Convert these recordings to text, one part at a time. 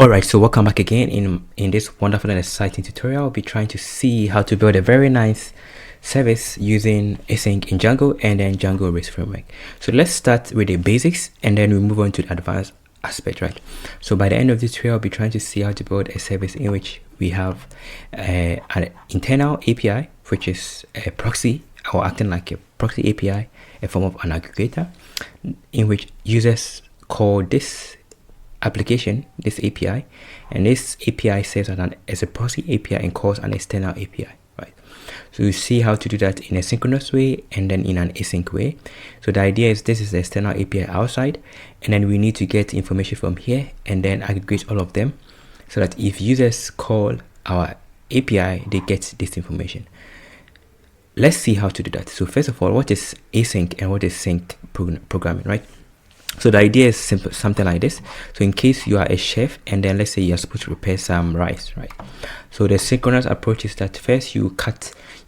Alright, so welcome back again. In this wonderful and exciting tutorial, I'll be trying to see how to build a very nice service using Async in Django and then Django REST framework. So let's start with the basics and then we move on to the advanced aspect, right? So by the end of this tutorial, I'll be trying to see how to build a service in which we have an internal API, which is a proxy or acting like a proxy API, a form of an aggregator, in which users call this application, this API, and this API serves as a proxy API and calls an external API, right? So you see how to do that in a synchronous way and then in an async way. So the idea is this is the external API outside, and then we need to get information from here and then aggregate all of them so that if users call our API, they get this information. Let's see how to do that. So first of all, what is async and what is sync programming, right? So the idea is simple, something like this. So in case you are a chef and then let's say you're supposed to prepare some rice, right? So the synchronous approach is that first you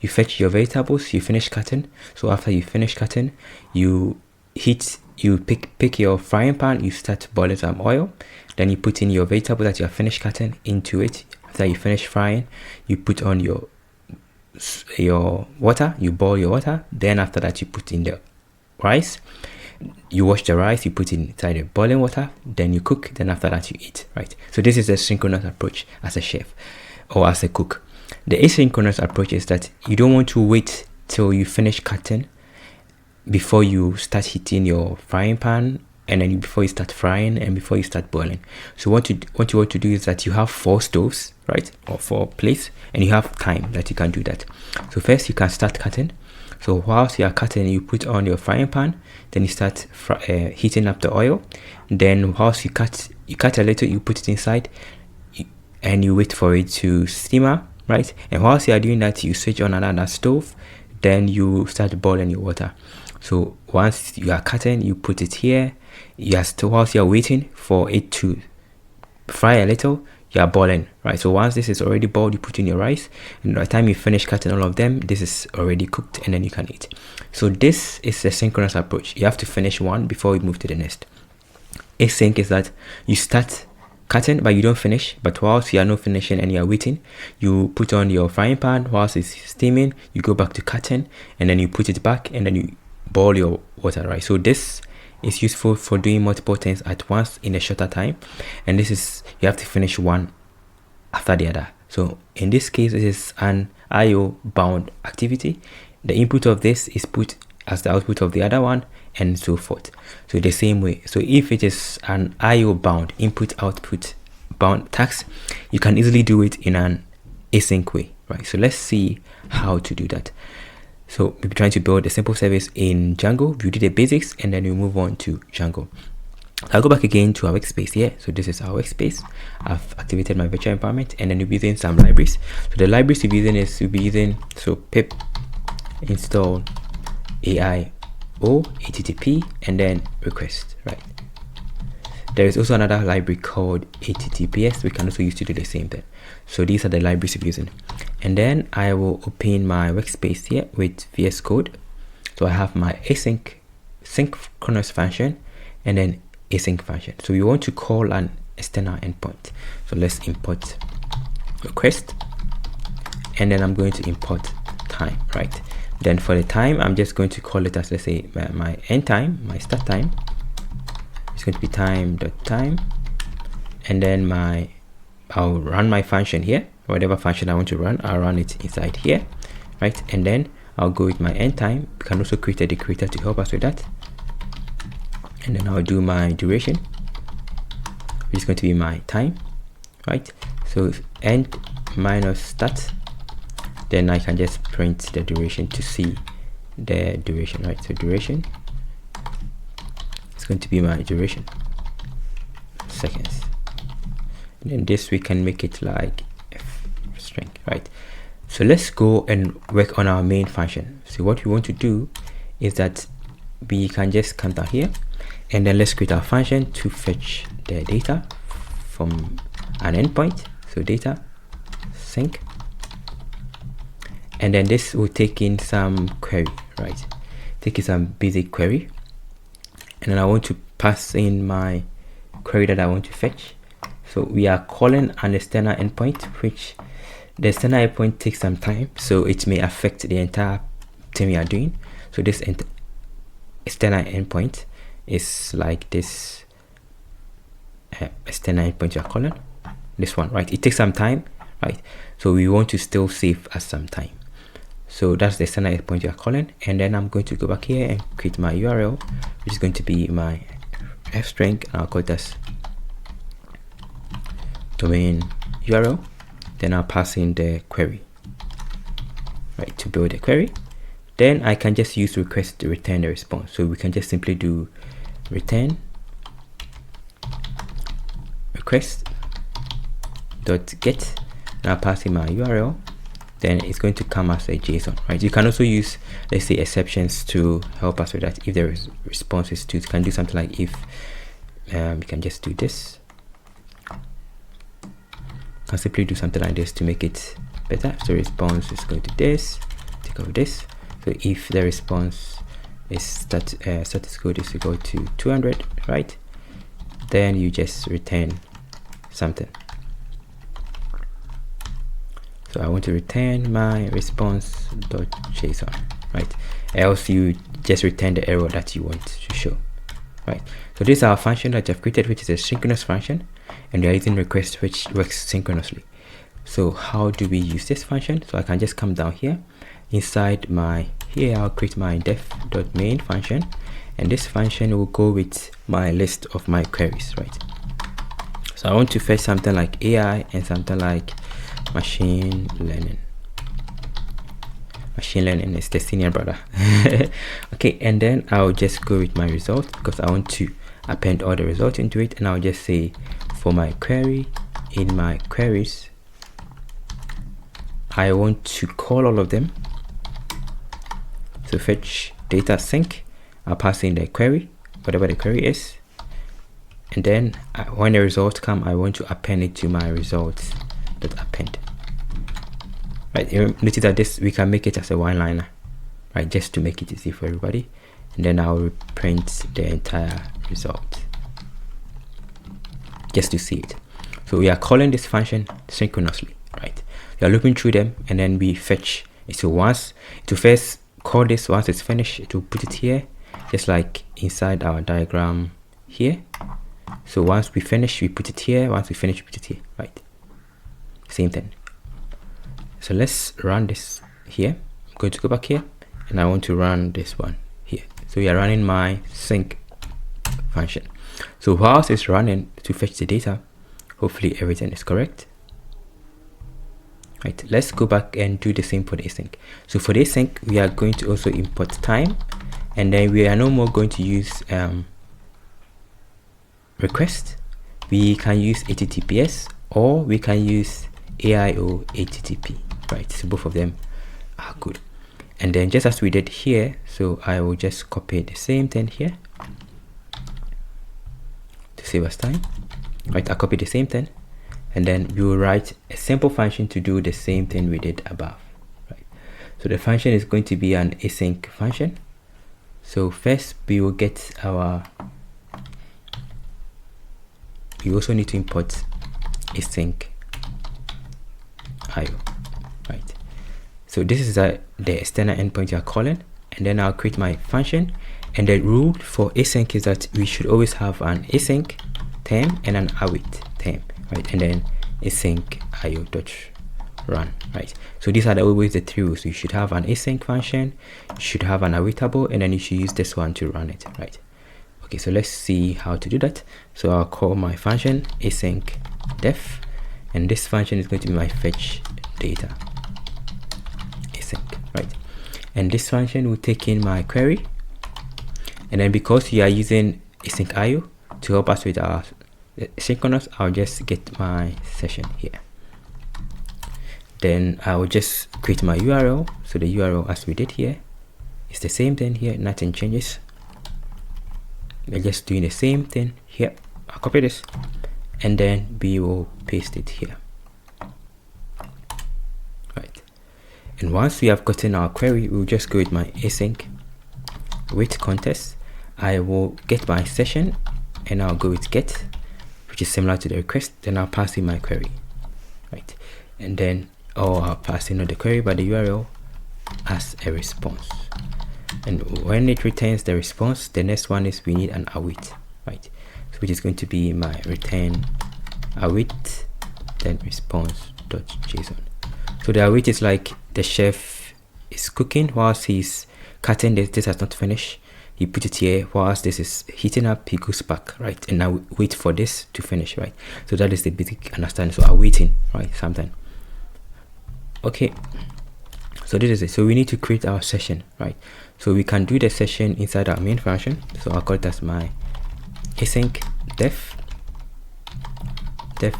fetch your vegetables, you finish cutting. So after you finish cutting, you pick your frying pan, you start boiling some oil, then you put in your vegetable that you have finished cutting into it. After you finish frying, you put on your water, you boil your water. Then after that, you put in the rice. You wash the rice, you put it inside the boiling water, then you cook, then after that you eat, right? So this is the synchronous approach as a chef or as a cook. The asynchronous approach is that you don't want to wait till you finish cutting before you start heating your frying pan, and then before you start frying and before you start boiling. So what you want to do is that you have 4 stoves, right, or 4 plates, and you have time that you can do that. So first you can start cutting. So whilst you are cutting, you put on your frying pan, then you start heating up the oil. Then whilst you cut a little, you put it inside and you wait for it to simmer, right? And whilst you are doing that, you switch on another stove, then you start boiling your water. So once you are cutting, you put it here. Whilst you are waiting for it to fry a little, you are boiling, right? So once this is already boiled, you put in your rice, and by the time you finish cutting all of them, this is already cooked and then you can eat. So this is the synchronous approach. You have to finish one before you move to the next. Async is that you start cutting but you don't finish, but whilst you are not finishing and you are waiting, you put on your frying pan. Whilst it's steaming, you go back to cutting and then you put it back and then you boil your water, right? So this is useful for doing multiple things at once in a shorter time, and this is you have to finish one after the other. So in this case, it is an IO bound activity. The input of this is put as the output of the other one, and so forth. So the same way, so if it is an IO bound input output bound task, you can easily do it in an async way, right? So let's see how to do that. So we'll be trying to build a simple service in Django. We do the basics and then we move on to Django. I'll go back again to our workspace here. So this is our workspace. I've activated my virtual environment and then we'll be using some libraries. So the libraries we'll be using pip install Aiohttp and then request, right? There is also another library called HTTPS we can also use to do the same thing. So these are the libraries we're using. And then I will open my workspace here with VS Code. So I have my async synchronous function and then async function. So we want to call an external endpoint. So let's import request and then I'm going to import time, right? Then for the time, I'm just going to call it as, let's say, my end time, my start time. It's going to be time.time, and then I'll run my function here. Whatever function I want to run, I'll run it inside here, right? And then I'll go with my end time. We can also create a decorator to help us with that. And then I'll do my duration, which is going to be my time, right? So end minus start. Then I can just print the duration to see the duration, right? So duration is going to be my duration, seconds. And then this we can make it like string, right? So let's go and work on our main function. So what we want to do is that we can just come down here and then let's create our function to fetch the data from an endpoint. So data sync, and then this will take in some query, right? Take in some basic query, and then I want to pass in my query that I want to fetch. So we are calling an external endpoint, which the external endpoint takes some time, so it may affect the entire thing we are doing. So this external endpoint is like this external endpoint you are calling, this one, right? It takes some time, right? So we want to still save us some time. So that's the external endpoint you are calling, and then I'm going to go back here and create my URL, which is going to be my f string, and I'll call it as domain URL. Then I'll pass in the query, right, to build a query. Then I can just use request to return the response. So we can just simply do return request dot get, and I'll pass in my URL. Then it's going to come as a JSON, right? You can also use, let's say, exceptions to help us with that. If there is responses to, you can do something like if you can just do this. You can simply do something like this to make it better. So response is going to this, take off this. So if the response is status code is equal to 200, right? Then you just return something. So I want to return my response.json, right? Else you just return the error that you want to show, right? So this is our function that I've created, which is a synchronous function, and we are using request, which works synchronously. So how do we use this function? So I can just come down here, inside my, here I'll create my def.main function, and this function will go with my list of my queries, right? So I want to fetch something like AI and something like machine learning. Machine learning is the senior brother. Okay, and then I'll just go with my result because I want to append all the results into it, and I'll just say for my query, in my queries, I want to call all of them. So fetch data sync, I'll pass in the query, whatever the query is, and then when the results come, I want to append it to my results that append. Right, you notice that this, we can make it as a one-liner, right, just to make it easy for everybody, and then I'll print the entire result just to see it. So we are calling this function synchronously, right? We are looping through them, and then we fetch it. So once to first call this, once it's finished, it will put it here, just like inside our diagram here. So once we finish, we put it here. Once we finish, we put it here, right? Same thing. So let's run this here. I'm going to go back here, and I want to run this one here. So we are running my sync function. So whilst it's running to fetch the data, hopefully everything is correct. Right, let's go back and do the same for the async. So for the async, we are going to also import time, and then we are no more going to use request. We can use HTTPS, or we can use Aiohttp, right? So both of them are good. And then just as we did here, so I will just copy the same thing here to save us time, right? I copy the same thing, and then we will write a simple function to do the same thing we did above, right? So the function is going to be an async function. So first we will get our, we also need to import async IO, right? So this is the external endpoint you are calling, and then I'll create my function. And the rule for async is that we should always have an async term and an await term, right? And then async io.run, right? So these are always the three rules. You should have an async function, you should have an awaitable, and then you should use this one to run it, right? Okay, so let's see how to do that. So I'll call my function async def, and this function is going to be my fetch data async, right? And this function will take in my query, and then because we are using async IO to help us with our synchronous, I'll just get my session here. Then I will just create my URL. So the URL as we did here is the same thing here, nothing changes. We're just doing the same thing here. I'll copy this, and then we will paste it here, right? And once we have gotten our query, we'll just go with my async with context. I will get my session, and I'll go with get, which is similar to the request. Then I'll pass in my query, right? And then I'll pass in not the query but the URL as a response. And when it returns the response, the next one is we need an await, right? So which is going to be my return await then response.json. So the await is like the chef is cooking whilst he's cutting. This has not finished. He put it here whilst this is heating up. He goes back, right? And now wait for this to finish, right? So that is the basic understanding. So awaiting, right? Sometime. Okay. So this is it. So we need to create our session, right? So we can do the session inside our main function. So I'll call it as my async def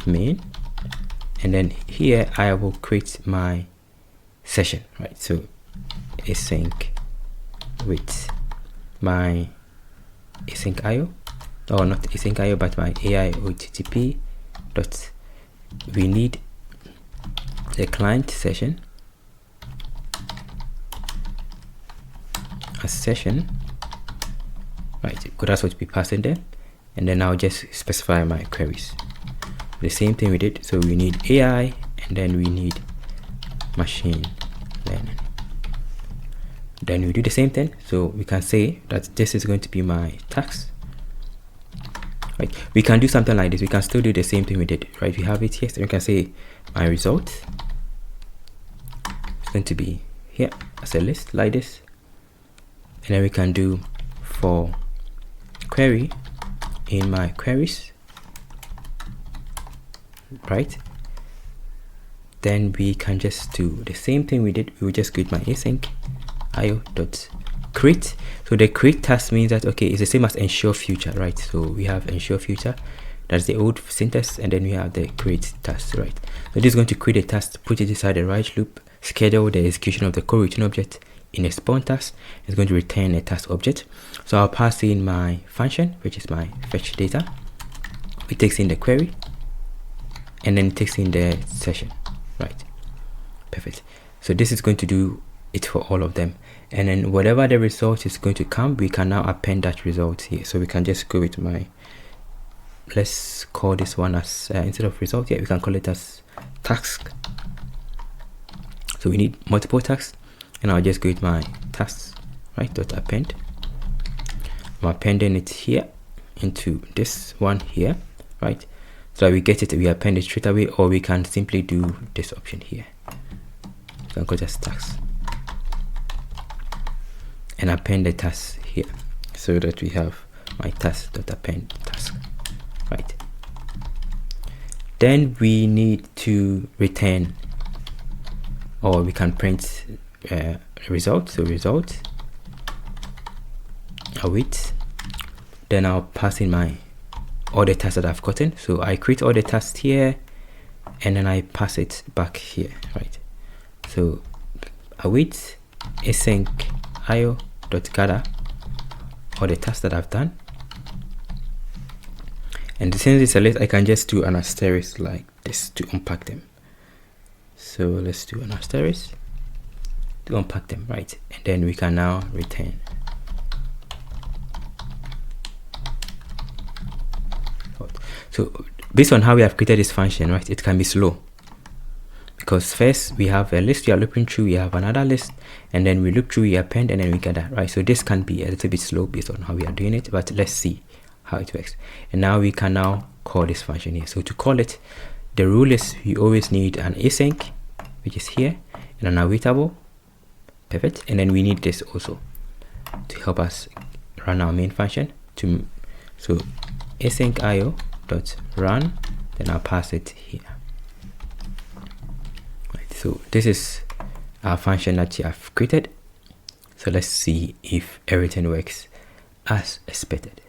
main, and then here I will create my session, right? So async with my async IO, or not async IO but my Aiottp dot we need the client session as session, right? Because that's what we pass in there. And then I'll just specify my queries, the same thing we did. So we need AI and then we need machine learning. Then we do the same thing. So we can say that this is going to be my task, right? We can do something like this. We can still do the same thing we did, right? We have it here. So we can say my result is going to be here as a list like this. And then we can do for query in my queries, right? Then we can just do the same thing we did. We will just create my async io.create. So the create task means that, okay, it's the same as ensure future, right? So we have ensure future, that's the old syntax, and then we have the create task, right? So this is going to create a task, put it inside the right loop, schedule the execution of the coroutine object in a spawn task. It's going to return a task object. So I'll pass in my function, which is my fetch data. It takes in the query and then it takes in the session, right? Perfect. So this is going to do it for all of them, and then whatever the result is going to come, we can now append that result here. So we can just go with my, let's call this one as instead of result here, we can call it as task. So we need multiple tasks, and I'll just go with my tasks, right? Dot append. I'm appending it here into this one here, right? So we get it, we append it straight away, or we can simply do this option here. So I'll go to tasks and append the task here, so that we have my task dot append task, right? Then we need to return, or we can print result. So result await. Then I'll pass in my all the tasks that I've gotten. So I create all the tasks here and then I pass it back here, right? So await async io.gather all the tasks that I've done, and since it's a list, I can just do an asterisk like this to unpack them. So let's do an asterisk to unpack them, right? And then we can now return. So based on how we have created this function, right, it can be slow, because first we have a list we are looping through, we have another list, and then we loop through, we append, and then we gather, right? So this can be a little bit slow based on how we are doing it, but let's see how it works. And now we can now call this function here. So to call it, the rule is we always need an async, which is here, and an awaitable. Perfect. And then we need this also to help us run our main function. So async io dot run, then I'll pass it here, right? So this is our function that you have created. So let's see if everything works as expected.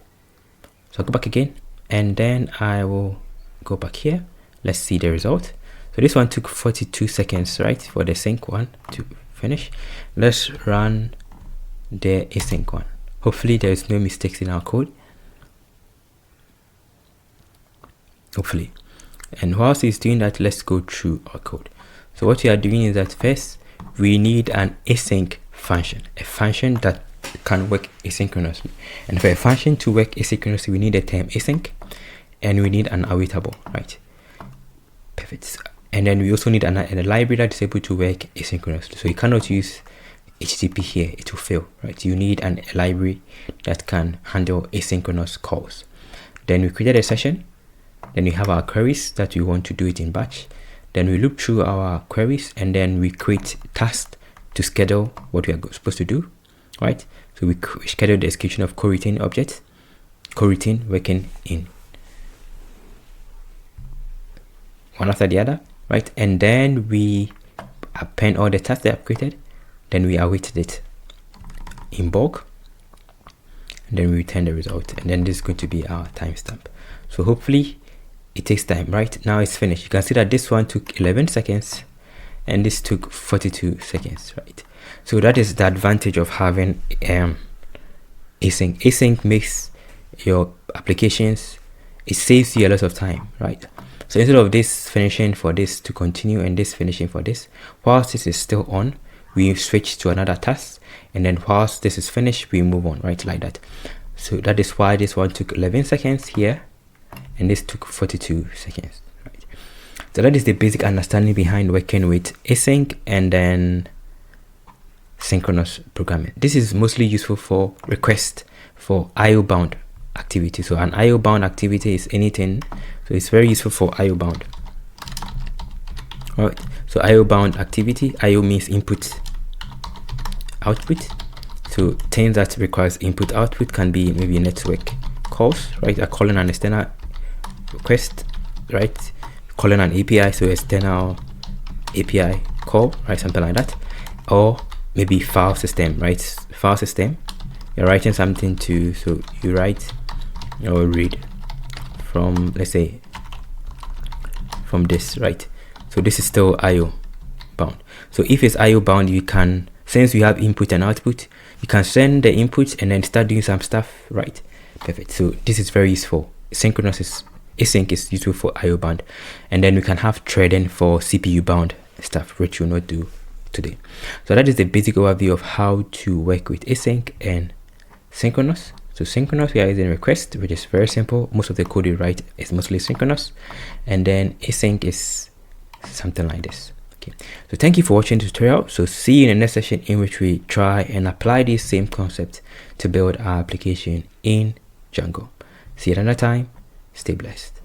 So I'll go back again, and then I will go back here. Let's see the result. So this one took 42 seconds, right, for the sync one to finish. Let's run the async one. Hopefully there is no mistakes in our code. Hopefully. And whilst it's doing that, let's go through our code. So what we are doing is that first we need an async function, a function that can work asynchronously. And for a function to work asynchronously, we need the term async, and we need an Aiohttp, right? Perfect. And then we also need a library that is able to work asynchronous. So you cannot use HTTP here, it will fail, right? You need a library that can handle asynchronous calls. Then we created a session. Then we have our queries that we want to do it in batch. Then we loop through our queries, and then we create tasks to schedule what we are supposed to do, right? So we schedule the execution of coroutine objects, coroutine working in one after the other, right? And then we append all the tasks that I've created. Then we await it in bulk, and then we return the result. And then this is going to be our timestamp. So hopefully it takes time, right? Now it's finished. You can see that this one took 11 seconds and this took 42 seconds, right? So that is the advantage of having async. Async makes your applications, it saves you a lot of time, right? So instead of this finishing for this to continue and this finishing for this, whilst this is still on, we switch to another task, and then whilst this is finished, we move on, right? Like that. So that is why this one took 11 seconds here and this took 42 seconds, right? So that is the basic understanding behind working with async and then synchronous programming. This is mostly useful for request for IO bound activity. So an IO bound activity is anything, so it's very useful for IO bound. All right, so IO bound activity, IO means input output. So things that requires input output can be maybe network calls, right? A calling an external request, right? Calling an API, so external API call, right? Something like that. Or maybe file system, right? File system, you're writing something to, so you write or read from, let's say, from this, right? So this is still IO bound. So if it's IO bound, you can, since you have input and output, you can send the input and then start doing some stuff, right? Perfect. So this is very useful. Async is useful for IO bound, and then we can have threading for CPU bound stuff, which we'll not do today. So that is the basic overview of how to work with async and synchronous. So synchronous, we are using request, which is very simple. Most of the code you write is mostly synchronous, and then async is something like this. Okay, so thank you for watching the tutorial. So see you in the next session, in which we try and apply this same concept to build our application in Django. See you another time. Stay blessed.